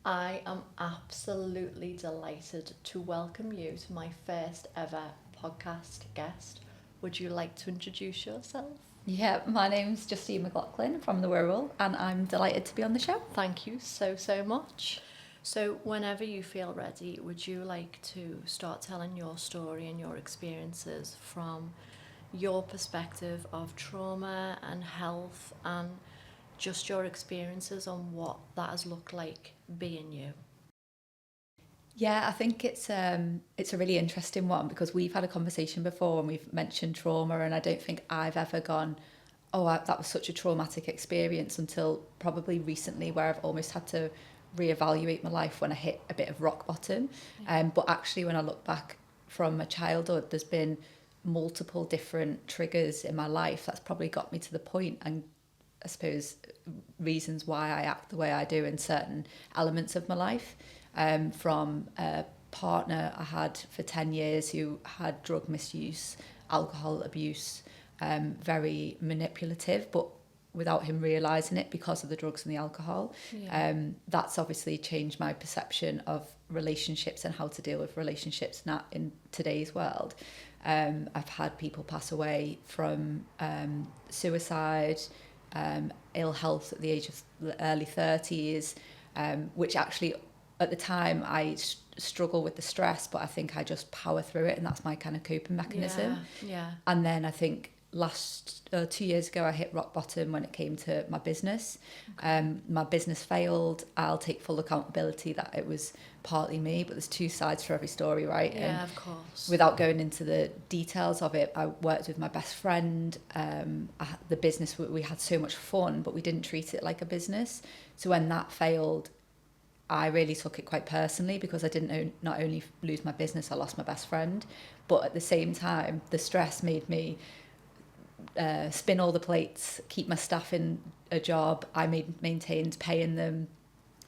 I am absolutely delighted to welcome you to my first ever podcast guest. Would you like to introduce yourself? Yeah, my name's Justine McLaughlin from the Wirral, and I'm delighted to be on the show. Thank you so much. So, whenever you feel ready, would you like to start telling your story and your experiences from your perspective of trauma and health and just your experiences on what that has looked like being you? Yeah, I think it's a really interesting one because we've had a conversation before and we've mentioned trauma, and I don't think I've ever gone, oh, that was such a traumatic experience until probably recently, where I've almost had to reevaluate my life when I hit a bit of rock bottom. But actually, when I look back from my childhood, there's been multiple different triggers in my life that's probably got me to the point, and I suppose reasons why I act the way I do in certain elements of my life. From a partner I had for 10 years who had drug misuse, alcohol abuse, very manipulative, but without him realising it because of the drugs and the alcohol. Yeah. That's obviously changed my perception of relationships and how to deal with relationships now in today's world. I've had people pass away from suicide, ill health at the age of the early 30s, which actually at the time I struggle with the stress, but I think I just power through it, and that's my kind of coping mechanism. Yeah. And then I think last 2 years ago I hit rock bottom when it came to my business. My business failed. I'll take full accountability that it was partly me, but there's two sides for every story, right? Yeah, And of course. without going into the details of it, I worked with my best friend. The business, we had so much fun, but we didn't treat it like a business. So when that failed, I really took it quite personally because I didn't not only lose my business, I lost my best friend. But at the same time, the stress made me spin all the plates, keep my staff in a job. Maintained paying them,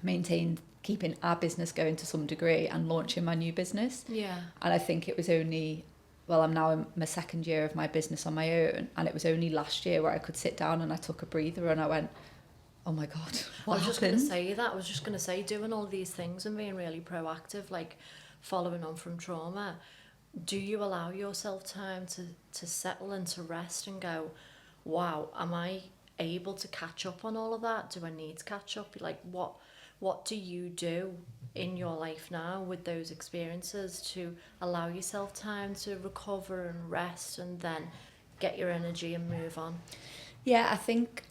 maintained keeping our business going to some degree, and launching my new business. Yeah. And I think it was only, well, I'm now in my second year of my business on my own, and it was only last year where I could sit down and I took a breather and I went, oh my God, what I was just going to happened? say that. I was just going to say doing all these things and being really proactive, like following on from trauma. Do you allow yourself time to settle and to rest and go, wow, am I able to catch up on all of that? Do I need to catch up? Like, what do you do in your life now with those experiences to allow yourself time to recover and rest and then get your energy and move on? Yeah, I think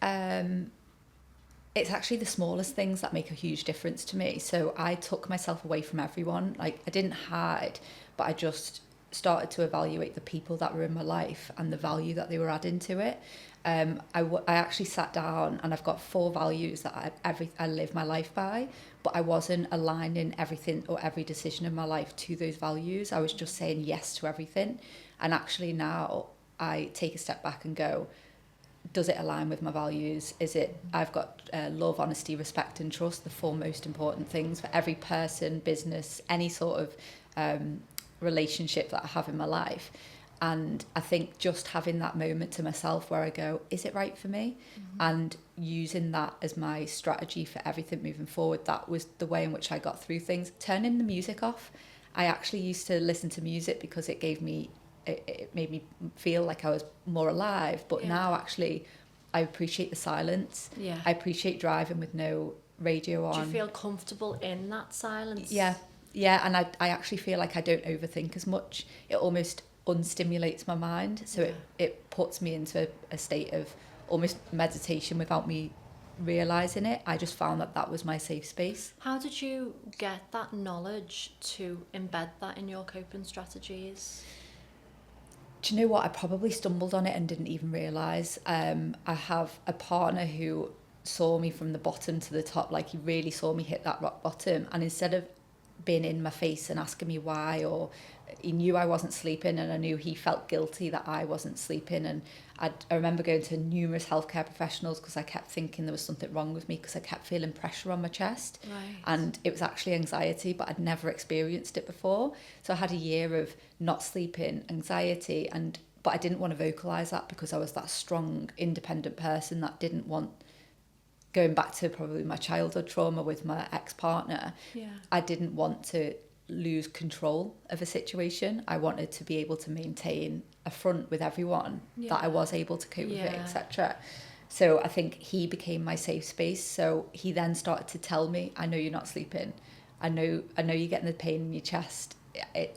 it's actually the smallest things that make a huge difference to me. So I took myself away from everyone. Like, I didn't hide, but I just started to evaluate the people that were in my life and the value that they were adding to it. I actually sat down, and I've got 4 values that I live my life by, but I wasn't aligning everything or every decision in my life to those values. I was just saying yes to everything. And actually now I take a step back and go, does it align with my values? Is it, I've got love, honesty, respect and trust, the 4 most important things for every person, business, any sort of relationship that I have in my life. And I think just having that moment to myself where I go, is it right for me? Mm-hmm. And using that as my strategy for everything moving forward, that was the way in which I got through things. Turning the music off. I actually used to listen to music because it made me feel like I was more alive. But now actually I appreciate the silence. Yeah. I appreciate driving with no radio on. Do you feel comfortable in that silence? Yeah. And I actually feel like I don't overthink as much. It almost unstimulates my mind. So it puts me into a state of almost meditation without me realising it. I just found that was my safe space. How did you get that knowledge to embed that in your coping strategies? Do you know what? I probably stumbled on it and didn't even realise. I have a partner who saw me from the bottom to the top. Like, he really saw me hit that rock bottom, and instead of being in my face and asking me why, or he knew I wasn't sleeping, and I knew he felt guilty that I wasn't sleeping. And I remember going to numerous healthcare professionals because I kept thinking there was something wrong with me because I kept feeling pressure on my chest. Right. And it was actually anxiety, but I'd never experienced it before. So I had a year of not sleeping, anxiety, but I didn't want to vocalize that because I was that strong, independent person that didn't want going back to probably my childhood trauma with my ex-partner, Yeah. I didn't want to lose control of a situation. I wanted to be able to maintain a front with everyone, that I was able to cope with it, etc. So I think he became my safe space. So he then started to tell me, I know you're not sleeping. I know you're getting the pain in your chest.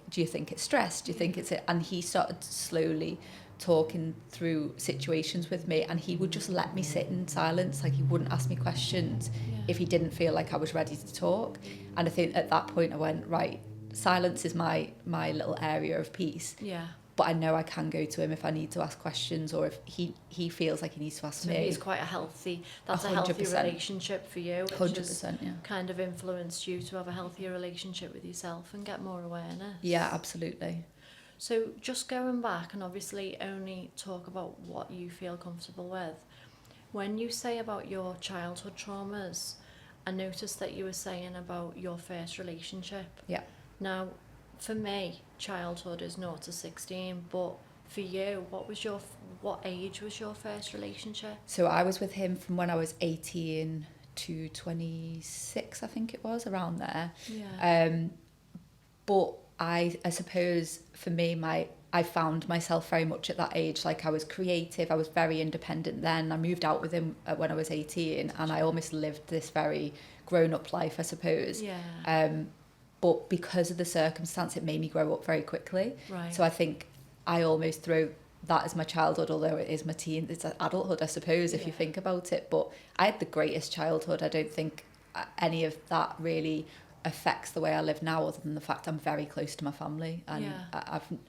Do you think it's stress? Do you think it's it? And he started slowly talking through situations with me, and he would just let me sit in silence. Like, he wouldn't ask me questions if he didn't feel like I was ready to talk. And I think at that point I went, right, silence is my little area of peace. Yeah. But I know I can go to him if I need to ask questions, or if he feels like he needs to ask me. So he's quite a healthy 100%. relationship for you, which 100%, yeah. kind of influenced you to have a healthier relationship with yourself and get more awareness. Yeah, absolutely. So just going back, and obviously only talk about what you feel comfortable with. When you say about your childhood traumas, I noticed that you were saying about your first relationship. Yeah. Now, for me, childhood is 0 to 16, but for you, what age was your first relationship? So I was with him from when I was 18 to 26, I think it was, around there. Yeah. But I suppose for me, I found myself very much at that age. Like, I was creative, I was very independent then. I moved out with him when I was 18, and I almost lived this very grown-up life, I suppose. Yeah. But because of the circumstance, it made me grow up very quickly. Right. So I think I almost throw that as my childhood, although it is my teen. It's adulthood, I suppose, if you think about it. But I had the greatest childhood. I don't think any of that really affects the way I live now, other than the fact I'm very close to my family, and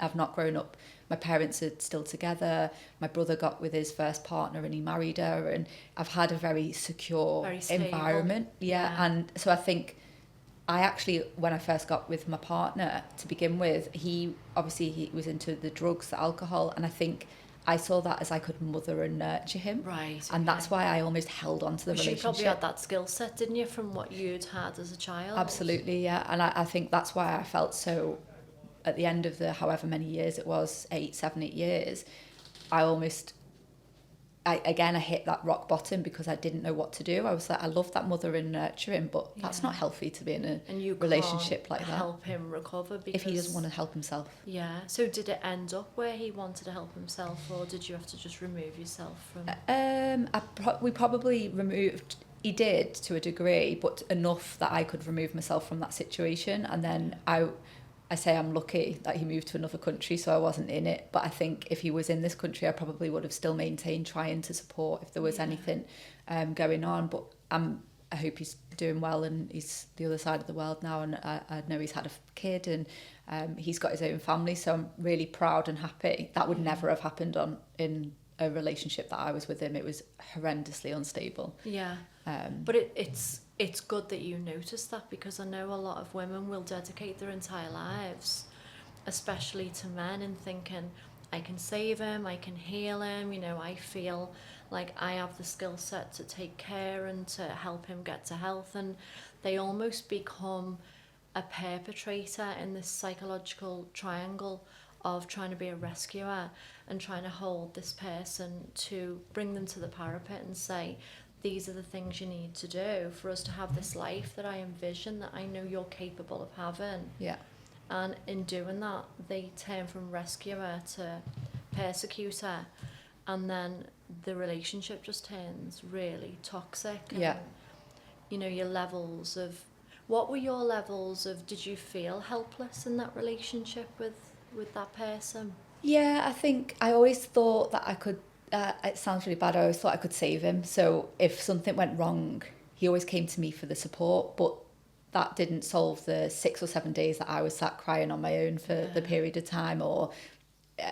I've not grown up. My parents are still together. My brother got with his first partner and he married her, and I've had a very secure, very stable environment. Yeah, and so I think I actually, when I first got with my partner to begin with, he was into the drugs, the alcohol, and I think I saw that as I could mother and nurture him. Right. And that's why I almost held on to the relationship. You probably had that skill set, didn't you, from what you'd had as a child? Absolutely, yeah. And I think that's why I felt so, at the end of the however many years it was, 8 years, I hit that rock bottom because I didn't know what to do. I was like, I love that mother and nurturing, but that's not healthy to be in a relationship like that. Help him recover because if he doesn't want to help himself. Yeah. So did it end up where he wanted to help himself, or did you have to just remove yourself from? We probably removed. He did to a degree, but enough that I could remove myself from that situation, and then I say I'm lucky that he moved to another country, so I wasn't in it. But I think if he was in this country, I probably would have still maintained trying to support if there was anything going on. But I hope he's doing well, and he's the other side of the world now, and I know he's had a kid, and he's got his own family, so I'm really proud and happy. That would never have happened in a relationship that I was with him. It was horrendously unstable. Yeah. But it's good that you noticed that, because I know a lot of women will dedicate their entire lives, especially to men, in thinking, I can save him, I can heal him, I feel like I have the skill set to take care and to help him get to health, and they almost become a perpetrator in this psychological triangle of trying to be a rescuer and trying to hold this person to bring them to the parapet and say, these are the things you need to do for us to have this life that I envision, that I know you're capable of having. Yeah. And in doing that, they turn from rescuer to persecutor, and then the relationship just turns really toxic. Yeah. And, your levels of... What were your levels of... Did you feel helpless in that relationship with that person? Yeah, I think I always thought that I could... it sounds really bad. I always thought I could save him. So if something went wrong, he always came to me for the support. But that didn't solve the 6 or 7 days that I was sat crying on my own for the period of time. Or,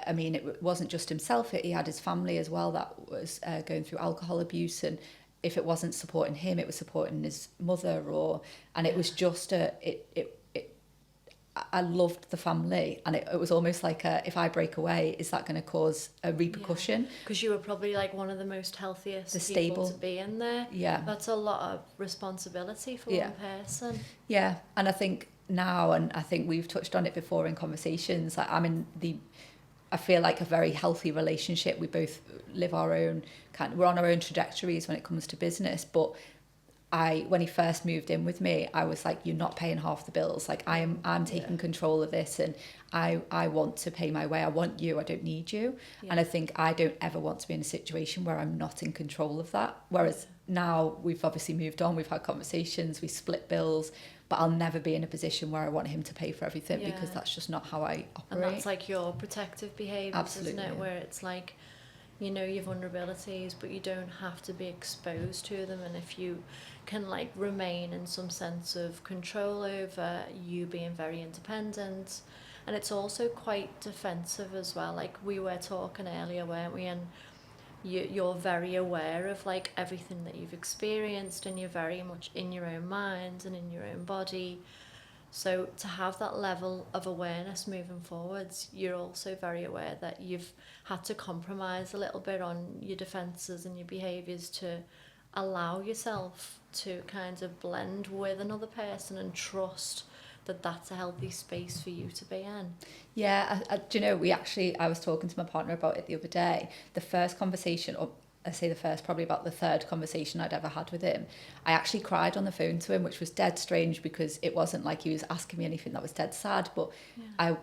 I mean, it wasn't just himself. He had his family as well that was going through alcohol abuse. And if it wasn't supporting him, it was supporting his mother. And it was just I loved the family, and it was almost like if I break away, is that going to cause a repercussion? Because you were probably like one of the most healthiest people stable to be in there. Yeah. That's a lot of responsibility for one person. Yeah, and I think now, and I think we've touched on it before in conversations, like I I feel like a very healthy relationship. We both live our own we're on our own trajectories when it comes to business. But when he first moved in with me, I was like, you're not paying half the bills. Like I'm taking control of this, and I want to pay my way. I want you. I don't need you. Yeah. And I think I don't ever want to be in a situation where I'm not in control of that. Whereas now we've obviously moved on. We've had conversations. We split bills. But I'll never be in a position where I want him to pay for everything, because that's just not how I operate. And that's like your protective behaviour, isn't it? Yeah. Where it's like, you know your vulnerabilities, but you don't have to be exposed to them. And if you can like remain in some sense of control over you being very independent, and it's also quite defensive as well. Like we were talking earlier, weren't we? And you're very aware of like everything that you've experienced, and you're very much in your own mind and in your own body. So to have that level of awareness moving forwards, you're also very aware that you've had to compromise a little bit on your defences and your behaviours to allow yourself to kind of blend with another person and trust that that's a healthy space for you to be in. Yeah, do you know, I was talking to my partner about it the other day. The first conversation, or I say the first, probably about the third conversation I'd ever had with him, I actually cried on the phone to him, which was dead strange, because it wasn't like he was asking me anything that was dead sad. But I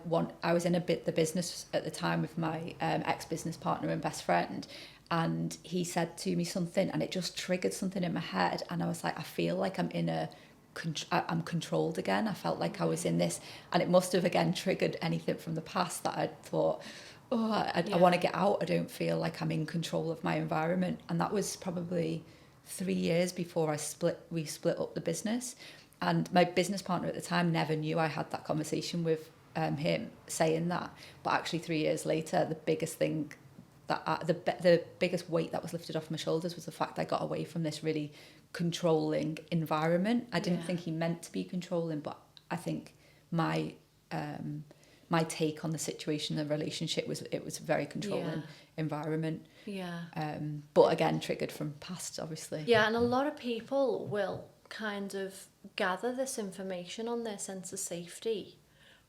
was in the business at the time with my ex-business partner and best friend, and he said to me something, and it just triggered something in my head, and I was like, I feel like I'm controlled again. I felt like I was in this, and it must have again triggered anything from the past that I'd thought, I want to get out. I don't feel like I'm in control of my environment. And that was probably 3 years before we split up the business. And my business partner at the time never knew I had that conversation with him saying that. But actually 3 years later, the biggest thing the biggest weight that was lifted off my shoulders was the fact I got away from this really controlling environment. I didn't think he meant to be controlling, but I think my take on the situation, the relationship, was a very controlling environment. But again, triggered from past, obviously. Yeah, and a lot of people will kind of gather this information on their sense of safety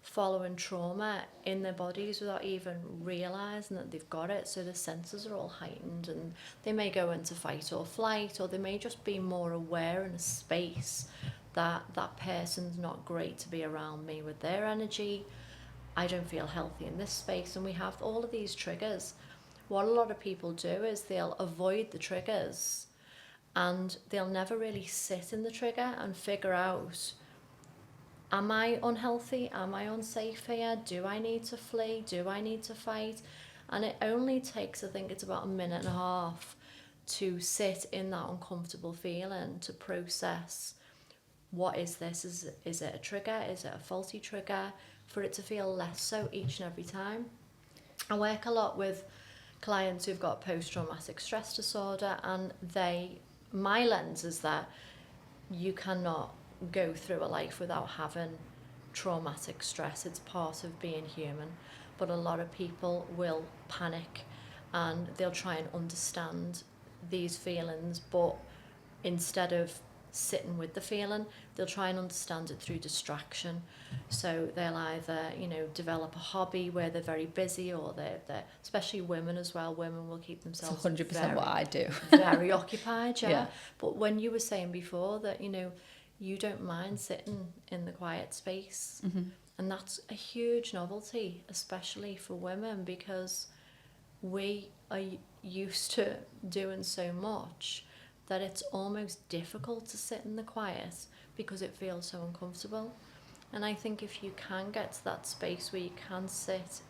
following trauma in their bodies without even realising that they've got it. So the senses are all heightened, and they may go into fight or flight, or they may just be more aware in a space that that person's not great to be around me with their energy. I don't feel healthy in this space. And we have all of these triggers. What a lot of people do is they'll avoid the triggers, and they'll never really sit in the trigger and figure out, am I unhealthy? Am I unsafe here? Do I need to flee? Do I need to fight? And it only takes, I think it's about 1.5 minutes to sit in that uncomfortable feeling, to process, what is this? Is it a trigger? Is it a faulty trigger? For it to feel less so each and every time. I work a lot with clients who've got post-traumatic stress disorder, and my lens is that you cannot go through a life without having traumatic stress. It's part of being human. But a lot of people will panic, and they'll try and understand these feelings, but instead of sitting with the feeling, they'll try and understand it through distraction. So they'll either, develop a hobby where they're very busy, or they're especially women as well. Women will keep themselves 100% what I do. very occupied, yeah. But when you were saying before that, you don't mind sitting in the quiet space, and that's a huge novelty, especially for women, because we are used to doing so much that it's almost difficult to sit in the quiet because it feels so uncomfortable. And I think if you can get to that space where you can sit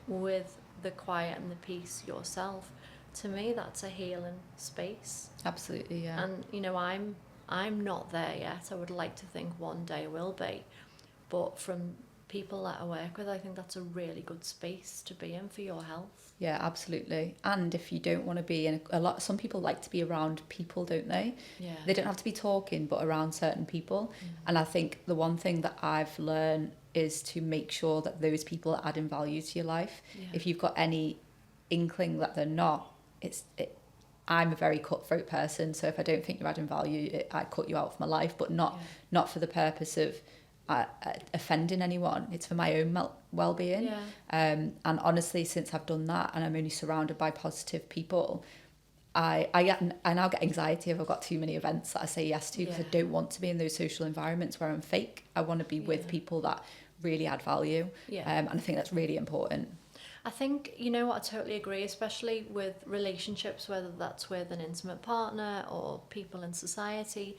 with the quiet and the peace yourself, to me that's a healing space. Absolutely, yeah. And I'm not there yet. I would like to think one day will be, but from people that I work with, I think that's a really good space to be in for your health. Yeah, absolutely. And if you don't want to be in some people like to be around people, don't they? Yeah. They don't have to be talking, but around certain people. And I think the one thing that I've learned is to make sure that those people are adding value to your life. Yeah. If you've got any inkling that they're not, I'm a very cutthroat person, so if I don't think you're adding value, I cut you out of my life, but not for the purpose of offending anyone. It's for my own well-being. Yeah. And honestly, since I've done that and I'm only surrounded by positive people, I now get anxiety if I've got too many events that I say yes to, because I don't want to be in those social environments where I'm fake. I want to be with people that really add value. And I think that's really important. I think, you know what, I totally agree, especially with relationships, whether that's with an intimate partner or people in society.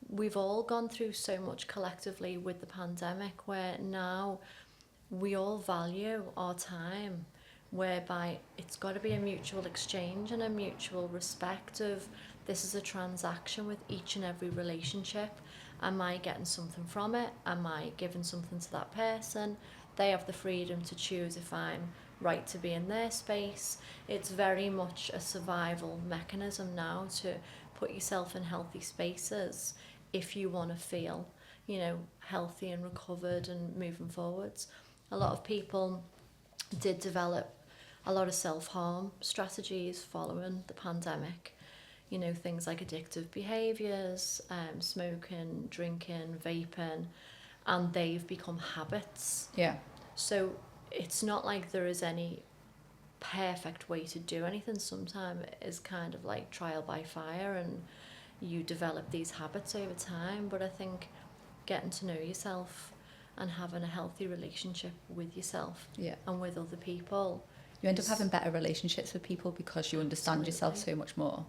We've all gone through so much collectively with the pandemic, where now we all value our time, whereby it's got to be a mutual exchange and a mutual respect of, this is a transaction with each and every relationship. Am I getting something from it? Am I giving something to that person? They have the freedom to choose if I'm right to be in their space. It's very much a survival mechanism now to put yourself in healthy spaces if you want to feel, you know, healthy and recovered and moving forwards. A lot of people did develop a lot of self-harm strategies following the pandemic. You know, things like addictive behaviours, smoking, drinking, vaping, and they've become habits. Yeah. So it's not like there is any perfect way to do anything. Sometimes it is kind of like trial by fire, and you develop these habits over time. But I think getting to know yourself and having a healthy relationship with yourself and with other people, you end up having better relationships with people because you understand yourself so much more.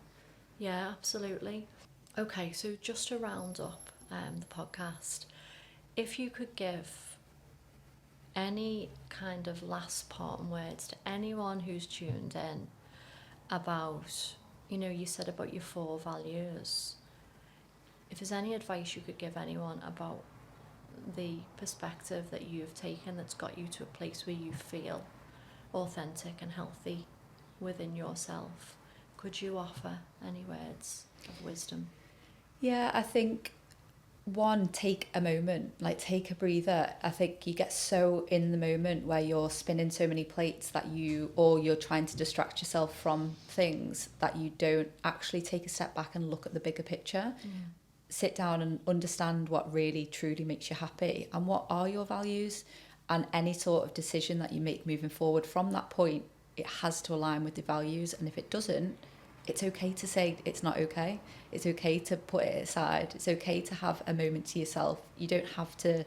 Yeah, absolutely. Okay, so just to round up the podcast, if you could give any kind of last parting words to anyone who's tuned in about, you know, you said about your 4 values, if there's any advice you could give anyone about the perspective that you've taken that's got you to a place where you feel authentic and healthy within yourself, could you offer any words of wisdom? Yeah, I think, one, take a moment, like take a breather. I think you get so in the moment where you're spinning so many plates that you're trying to distract yourself from things, that you don't actually take a step back and look at the bigger picture. Sit down and understand what really truly makes you happy and what are your values, and any sort of decision that you make moving forward from that point, it has to align with the values. And if it doesn't, it's okay to say it's not okay. It's okay to put it aside. It's okay to have a moment to yourself. You don't have to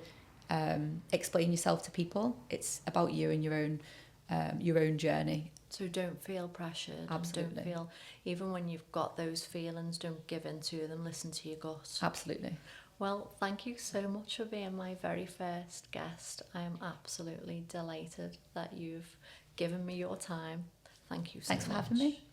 explain yourself to people. It's about you and your own journey. So don't feel pressured. Absolutely. Don't feel, even when you've got those feelings, don't give in to them. Listen to your gut. Absolutely. Well, thank you so much for being my very first guest. I am absolutely delighted that you've given me your time. Thank you so much. Thanks for having me.